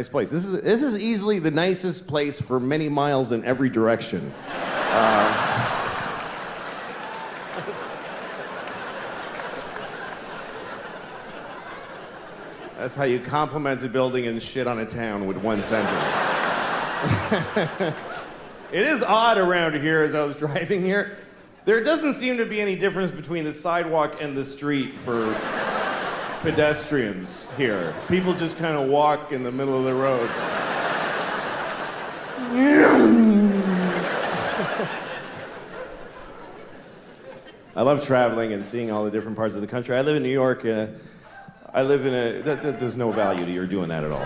Nice place. This is easily the nicest place for many miles in every direction. That's how you compliment a building and shit on a town with one sentence. It is odd around here as I was driving here. There doesn't seem to be any difference between the sidewalk and the street for pedestrians here. People just kind of walk in the middle of the road. I love traveling and seeing all the different parts of the country. I live in New York. I live in a... there's no value to your doing that at all.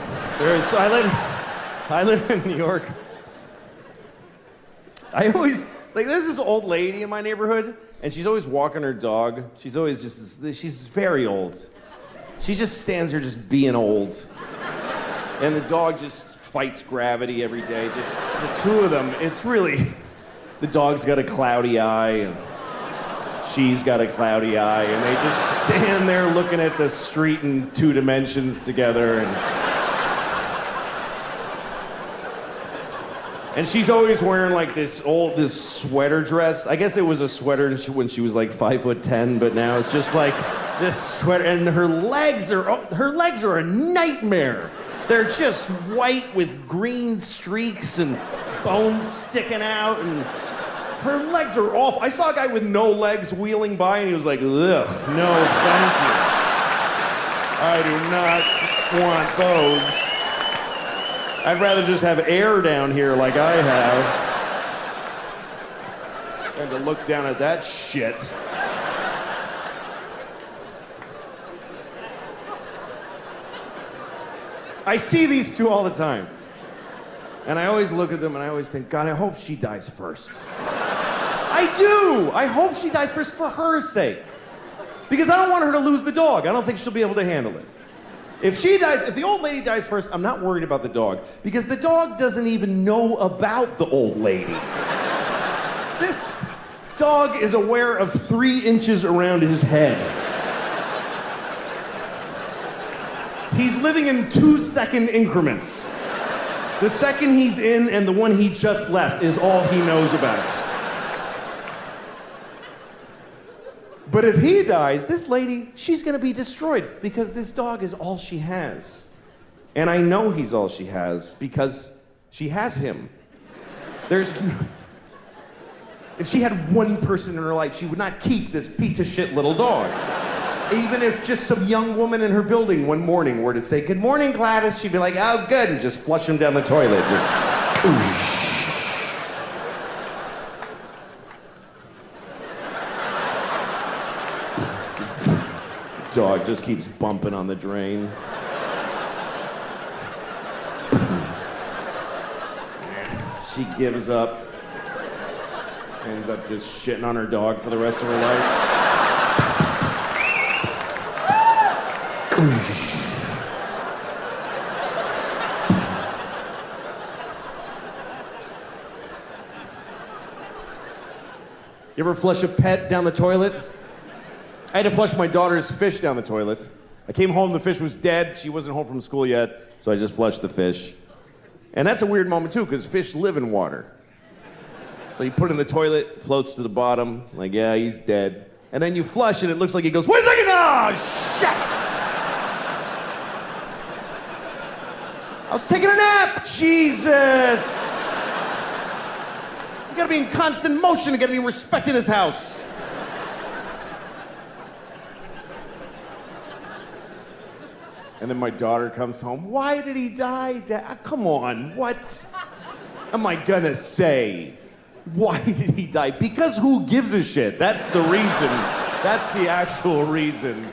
I live in New York. I always... there's this old lady in my neighborhood, and she's always walking her dog. She's always she's very old. She just stands here just being old. And the dog just fights gravity every day. Just the two of them, it's really... The dog's got a cloudy eye, and she's got a cloudy eye, and they just stand there looking at the street in 2 dimensions together, and she's always wearing like this sweater dress. I guess it was a sweater when she was like 5'10", but now it's just like this sweater, and her legs are a nightmare. They're just white with green streaks and bones sticking out, and her legs are awful. I saw a guy with no legs wheeling by, and he was like, ugh, no, thank you. I do not want those. I'd rather just have air down here like I have than to look down at that shit. I see these two all the time. And I always look at them and I always think, God, I hope she dies first. I do! I hope she dies first for her sake. Because I don't want her to lose the dog. I don't think she'll be able to handle it. If the old lady dies first, I'm not worried about the dog. Because the dog doesn't even know about the old lady. This dog is aware of 3 inches around his head. He's living in 2-second increments. The second he's in and the one he just left is all he knows about. But if he dies, this lady, she's gonna be destroyed because this dog is all she has. And I know he's all she has because she has him. If she had one person in her life, she would not keep this piece of shit little dog. Even if just some young woman in her building one morning were to say, "Good morning, Gladys," she'd be like, "Oh, good," and just flush him down the toilet. Just, dog just keeps bumping on the drain. She gives up. Ends up just shitting on her dog for the rest of her life. You ever flush a pet down the toilet? I had to flush my daughter's fish down the toilet. I came home, the fish was dead. She wasn't home from school yet, so I just flushed the fish. And that's a weird moment too, because fish live in water. So you put it in the toilet, floats to the bottom, like, yeah, he's dead. And then you flush and it looks like he goes, "Wait a second, oh, shit! I was taking a nap, Jesus!" You gotta be in constant motion, you gotta be respecting this house. And then my daughter comes home, "Why did he die, Dad?" Come on, what am I gonna say? Why did he die? Because who gives a shit? That's the reason. That's the actual reason.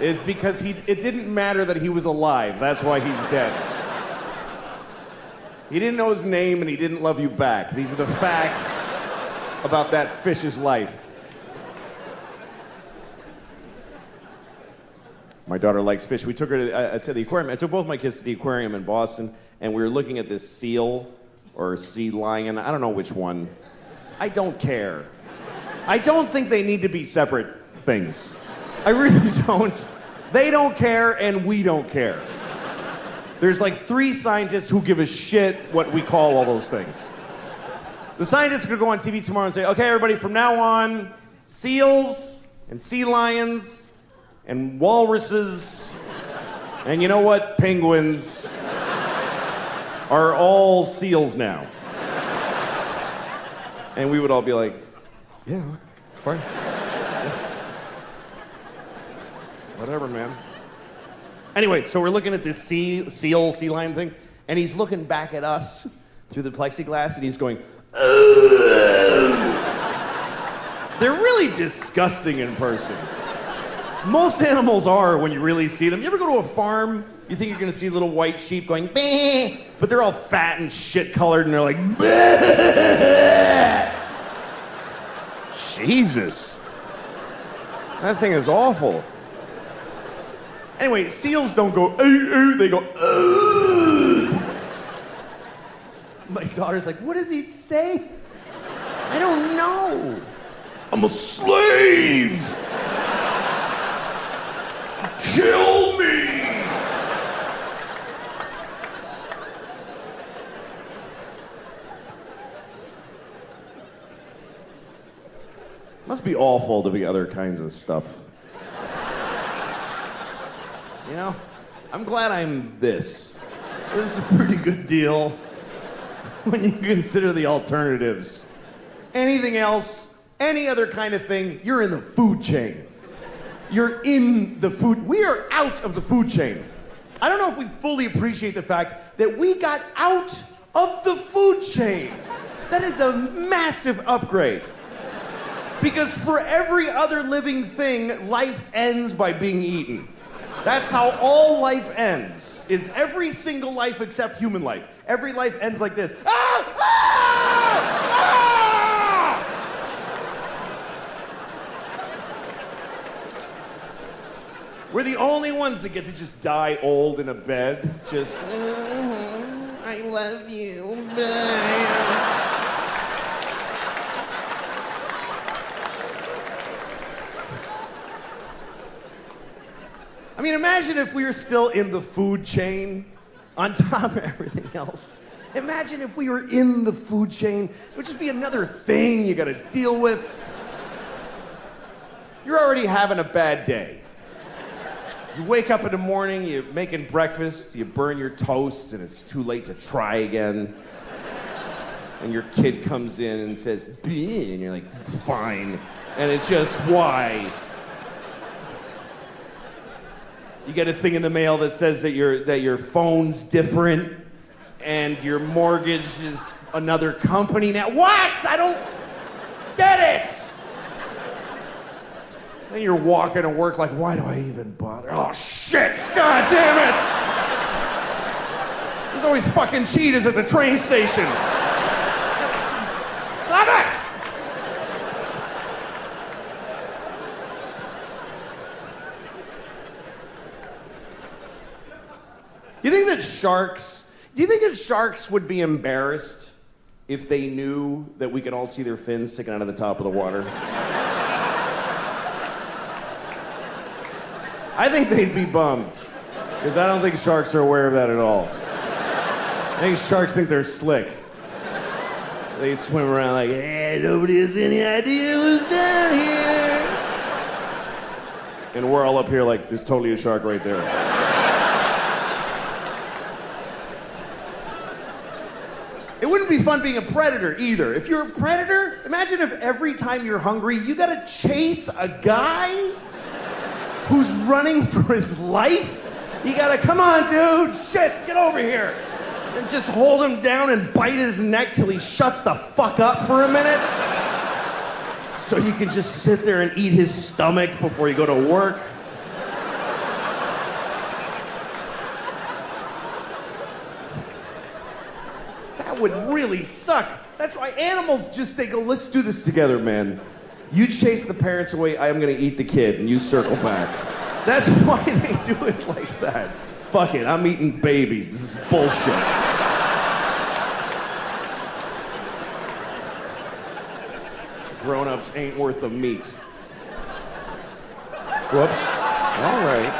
Is because it didn't matter that he was alive. That's why he's dead. He didn't know his name and he didn't love you back. These are the facts about that fish's life. My daughter likes fish. We took her to the aquarium. I took both my kids to the aquarium in Boston, and we were looking at this seal or sea lion. I don't know which one. I don't care. I don't think they need to be separate things. I really don't. They don't care, and we don't care. There's like 3 scientists who give a shit what we call all those things. The scientists are gonna go on TV tomorrow and say, okay, everybody, from now on, seals and sea lions and walruses and you know what? Penguins are all seals now. And we would all be like, yeah, fine. Yes. Whatever, man. Anyway, so we're looking at this sea lion thing, and he's looking back at us through the plexiglass, and he's going, ugh. They're really disgusting in person. Most animals are when you really see them. You ever go to a farm, you think you're gonna see little white sheep going, bah, but they're all fat and shit colored, and they're like, bah. Jesus. That thing is awful. Anyway, seals don't go, they go, ugh. My daughter's like, what does he say? I don't know. I'm a slave. Kill me. Must be awful to be other kinds of stuff. You know, I'm glad I'm this. This is a pretty good deal when you consider the alternatives. Anything else, any other kind of thing, you're in the food chain. You're in the food. We are out of the food chain. I don't know if we fully appreciate the fact that we got out of the food chain. That is a massive upgrade. Because for every other living thing, life ends by being eaten. That's how all life ends, is every single life except human life. Every life ends like this. Ah! Ah! Ah! We're the only ones that get to just die old in a bed. Just, I love you. Bye. I mean, imagine if we were still in the food chain on top of everything else. Imagine if we were in the food chain. It would just be another thing you gotta deal with. You're already having a bad day. You wake up in the morning, you're making breakfast, you burn your toast, and it's too late to try again. And your kid comes in and says, "Bleh," and you're like, fine. And it's just, why? You get a thing in the mail that says that your phone's different and your mortgage is another company now. What? I don't get it. Then you're walking to work like, why do I even bother? Oh shit, god damn it. There's always fucking cheetahs at the train station. Stop it. Do you think that sharks would be embarrassed if they knew that we could all see their fins sticking out of the top of the water? I think they'd be bummed, because I don't think sharks are aware of that at all. I think sharks think they're slick. They swim around like, hey, nobody has any idea who's down here. And we're all up here like, there's totally a shark right there. It wouldn't be fun being a predator either. If you're a predator, imagine if every time you're hungry, you gotta chase a guy who's running for his life. You gotta, come on, dude, shit, get over here. And just hold him down and bite his neck till he shuts the fuck up for a minute. So you can just sit there and eat his stomach before you go to work. Would really suck. That's why animals just, they go, let's do this together, man. You chase the parents away, I am gonna eat the kid, and you circle back. That's why they do it like that. Fuck it, I'm eating babies. This is bullshit. Grown-ups ain't worth the meat. Whoops. All right.